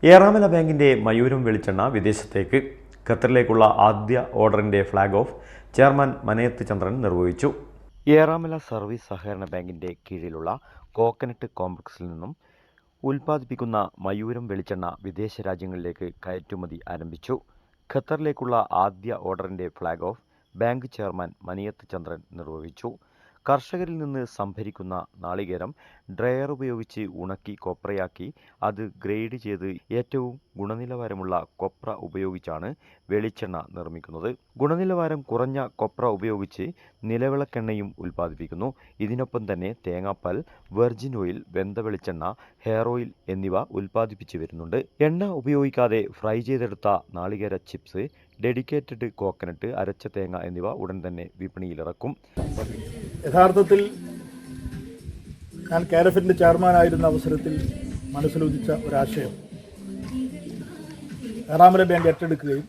ഏറാമല ബാങ്കിന്റെ മയൂരം വെളിച്ചെണ്ണ വിദേശത്തേക്ക്. ഖത്തറിലേക്കുള്ള ആദ്യ ഓർഡറിന്റെ flag of chairman Manayath Chandran നിർവഹിച്ചു. ഏറാമല സർവീസ് സഹകരണ ബാങ്കിന്റെ കീഴിലുള്ള കോക്കനട്ട് കോംപ്ലക്സിൽ നിന്നും ഉൽപ്പാദിപ്പിക്കുന്ന മയൂരം വെളിച്ചെണ്ണ വിദേശ രാജ്യങ്ങളിലേക്ക് കയറ്റുമതി ആരംഭിച്ചു. ഖത്തറിലേക്കുള്ള ആദ്യ ഓർഡറിന്റെ flag off bank chairman Manayath Chandran നിർവഹിച്ചു. കർഷകരിൽ നിന്ന് സംഭരിക്കുന്ന നാളികേരം ഡ്രയർ ഉപയോഗിച്ച് ഉണക്കി കൊപ്രയാക്കി അത് ഗ്രേഡ് ചെയ്ത് ഏറ്റവും ഗുണനിലവാരമുള്ള കൊപ്ര ഉപയോഗിച്ചാണ് വെളിച്ചെണ്ണ നിർമ്മിക്കുന്നത്. ഗുണനിലവാരം കുറഞ്ഞ കൊപ്ര ഉപയോഗിച്ച് നിലവിളക്കെണ്ണയും ഉൽപ്പാദിപ്പിക്കുന്നു. ഇതിനൊപ്പം തന്നെ തേങ്ങാപ്പാൽ, വെർജിൻ ഓയിൽ, വെന്ത വെളിച്ചെണ്ണ, ഹെയർ ഓയിൽ എന്നിവ ഉൽപ്പാദിപ്പിച്ചു വരുന്നുണ്ട്. എണ്ണ ഉപയോഗിക്കാതെ ഫ്രൈ ചെയ്തെടുത്ത നാളികേര ചിപ്സ്, ഡെഡിക്കേറ്റഡ് കോക്കനട്ട്, അരച്ച തേങ്ങ എന്നിവ ഉടൻ തന്നെ വിപണിയിലിറക്കും. യഥാർത്ഥത്തിൽ ഞാൻ കാരഫിൻ്റെ ചെയർമാനായിരുന്ന അവസരത്തിൽ മനസ്സിലുദിച്ച ഒരാശയം ഏറാമല ബാങ്ക് ഏറ്റെടുക്കുകയും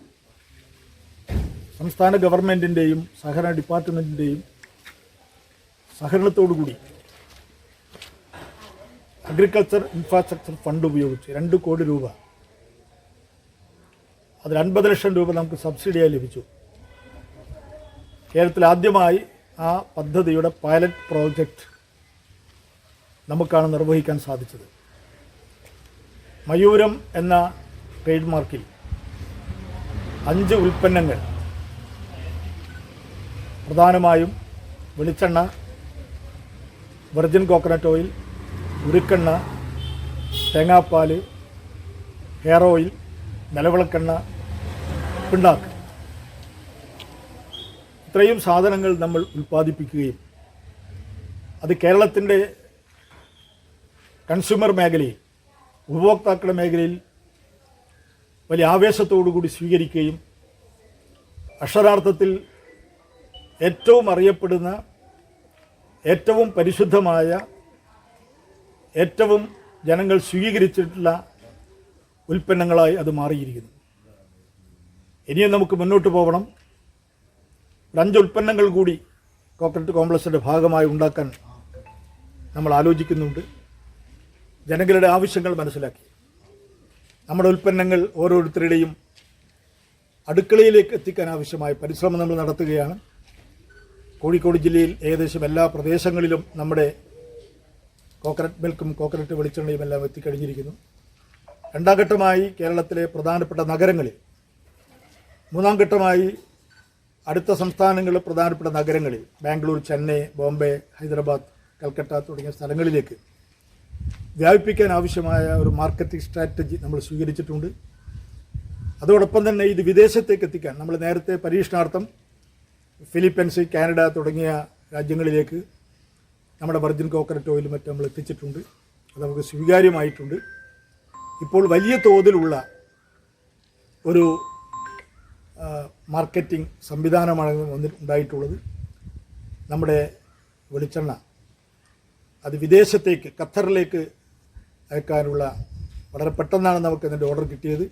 സംസ്ഥാന ഗവൺമെൻറ്റിൻ്റെയും സഹകരണ ഡിപ്പാർട്ട്മെൻറ്റിൻ്റെയും സഹകരണത്തോടുകൂടി അഗ്രികൾച്ചർ ഇൻഫ്രാസ്ട്രക്ചർ ഫണ്ട് ഉപയോഗിച്ച് 2 കോടി രൂപ, അതിൽ 50 ലക്ഷം രൂപ നമുക്ക് സബ്സിഡിയായി ലഭിച്ചു. കേരളത്തിൽ ആദ്യമായി ആ പദ്ധതിയുടെ പൈലറ്റ് പ്രോജക്റ്റ് നമുക്കാണ് നിർവഹിക്കാൻ സാധിച്ചത്. മയൂരം എന്ന ട്രേഡ് മാർക്കിൽ 5 ഉൽപ്പന്നങ്ങൾ, പ്രധാനമായും വെളിച്ചെണ്ണ, വെർജിൻ കോക്കനട്ട് ഓയിൽ, ഉരുക്കെണ്ണ, തേങ്ങാപ്പാൽ, ഹെയർ ഓയിൽ, നിലവിളക്കെണ്ണ, പിണ്ണാക്ക്, ഇത്രയും സാധനങ്ങൾ നമ്മൾ ഉൽപ്പാദിപ്പിക്കുകയും അത് കേരളത്തിൻ്റെ കൺസ്യൂമർ മേഖലയിൽ, ഉപഭോക്താക്കളുടെ മേഖലയിൽ വലിയ ആവേശത്തോടുകൂടി സ്വീകരിക്കുകയും അക്ഷരാർത്ഥത്തിൽ ഏറ്റവും അറിയപ്പെടുന്ന, ഏറ്റവും പരിശുദ്ധമായ, ഏറ്റവും ജനങ്ങൾ സ്വീകരിച്ചിട്ടുള്ള ഉൽപ്പന്നങ്ങളായി അത് മാറിയിരിക്കുന്നു. ഇനിയും നമുക്ക് മുന്നോട്ട് പോകണം. 5 ഉൽപ്പന്നങ്ങൾ കൂടി കോക്കനട്ട് കോംപ്ലക്സിൻ്റെ ഭാഗമായി ഉണ്ടാക്കാൻ നമ്മൾ ആലോചിക്കുന്നുണ്ട്. ജനങ്ങളുടെ ആവശ്യങ്ങൾ മനസ്സിലാക്കി നമ്മുടെ ഉൽപ്പന്നങ്ങൾ ഓരോരുത്തരുടെയും അടുക്കളയിലേക്ക് എത്തിക്കാൻ ആവശ്യമായ പരിശ്രമം നമ്മൾ നടത്തുകയാണ്. കോഴിക്കോട് ജില്ലയിൽ ഏകദേശം എല്ലാ പ്രദേശങ്ങളിലും നമ്മുടെ കോക്കനട്ട് മിൽക്കും കോക്കനട്ട് വെളിച്ചെണ്ണയും എല്ലാം എത്തിക്കഴിഞ്ഞിരിക്കുന്നു. 2ാം ഘട്ടമായി കേരളത്തിലെ പ്രധാനപ്പെട്ട നഗരങ്ങളിൽ, 3ാം ഘട്ടമായി അടുത്ത സംസ്ഥാനങ്ങളിലെ പ്രധാനപ്പെട്ട നഗരങ്ങളിൽ, ബാംഗ്ലൂർ, ചെന്നൈ, ബോംബെ, ഹൈദരാബാദ്, കൽക്കട്ട തുടങ്ങിയ സ്ഥലങ്ങളിലേക്ക് വ്യാപിപ്പിക്കാൻ ആവശ്യമായ ഒരു മാർക്കറ്റിംഗ് സ്ട്രാറ്റജി നമ്മൾ സ്വീകരിച്ചിട്ടുണ്ട്. അതോടൊപ്പം തന്നെ ഇത് വിദേശത്തേക്ക് എത്തിക്കാൻ നമ്മൾ നേരത്തെ പരീക്ഷണാർത്ഥം ഫിലിപ്പീൻസ്, കാനഡ തുടങ്ങിയ രാജ്യങ്ങളിലേക്ക് നമ്മുടെ വെർജിൻ കോക്കനട്ട് ഓയിലും മറ്റും നമ്മൾ എത്തിച്ചിട്ടുണ്ട്. അത് നമുക്ക് സ്വീകാര്യമായിട്ടുണ്ട്. ഇപ്പോൾ വലിയ തോതിലുള്ള ഒരു മാർക്കറ്റിംഗ് സംവിധാനമാണ് ഉണ്ടായിട്ടുള്ളത്. നമ്മുടെ വെളിച്ചെണ്ണ അത് വിദേശത്തേക്ക്, ഖത്തറിലേക്ക് അയക്കാനുള്ള വളരെ പെട്ടെന്നാണ് നമുക്ക് ഇതിൻ്റെ ഓർഡർ കിട്ടിയത്.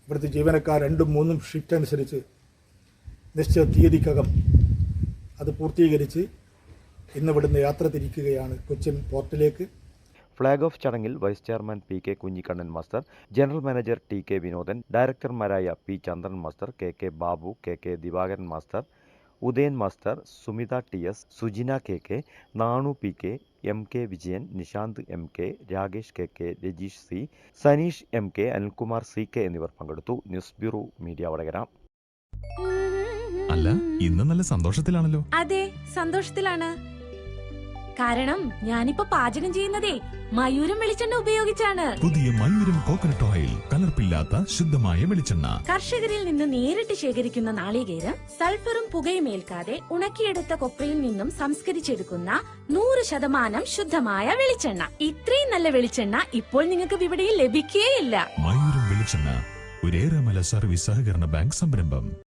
ഇവിടുത്തെ ജീവനക്കാർ 2ഉം 3ഉം ഷിഫ്റ്റ് അനുസരിച്ച് നിശ്ചിത തീയതിക്കകം അത് പൂർത്തീകരിച്ച് ഇന്ന് ഇവിടുന്ന് യാത്ര തിരിക്കുകയാണ് കൊച്ചിൻ പോർട്ടിലേക്ക്. ഫ്ലാഗ് ഓഫ് ചടങ്ങിൽ vice chairman PK. Kunhikannan master, general manager TK. Vinodan, ഡയറക്ടർമാരായ P. Chandran master, KK. Babu, KK. Divakaran master, Udayan master, Sumitha TS., Sujina KK., Nanu PK., MK. Vijayan, Nishanth MK., Rakesh KK., Rajeesh C., Saneesh MK., Anilkumar CK. എന്നിവർ പങ്കെടുത്തു. News bureau, media Vadakara. അല്ല, ഇന്ന് നല്ല സന്തോഷത്തിലാണല്ലോ? അതെ, സന്തോഷത്തിലാണ്. കാരണം ഞാനിപ്പോ പാചകം ചെയ്യുന്നതേ മയൂരം വെളിച്ചെണ്ണ ഉപയോഗിച്ചാണ്. പുതിയ മയൂരം കോക്കനട്ട് ഓയിൽ, കലർപ്പില്ലാത്ത ശുദ്ധമായ വെളിച്ചെണ്ണ. കർഷകരിൽ നിന്ന് നേരിട്ട് ശേഖരിക്കുന്ന നാളികേരം സൾഫറും പുകയും ഏൽക്കാതെ ഉണക്കിയെടുത്ത കൊപ്രയിൽ നിന്നും സംസ്കരിച്ചെടുക്കുന്ന 100% ശുദ്ധമായ വെളിച്ചെണ്ണ. ഇത്രയും നല്ല വെളിച്ചെണ്ണ ഇപ്പോൾ നിങ്ങൾക്ക് വിപണിയിൽ ലഭിക്കുകയില്ല. മയൂരം വെളിച്ചെണ്ണ, ഒരു ഏറാമല സർവീസ് സഹകരണ ബാങ്ക് സംരംഭം.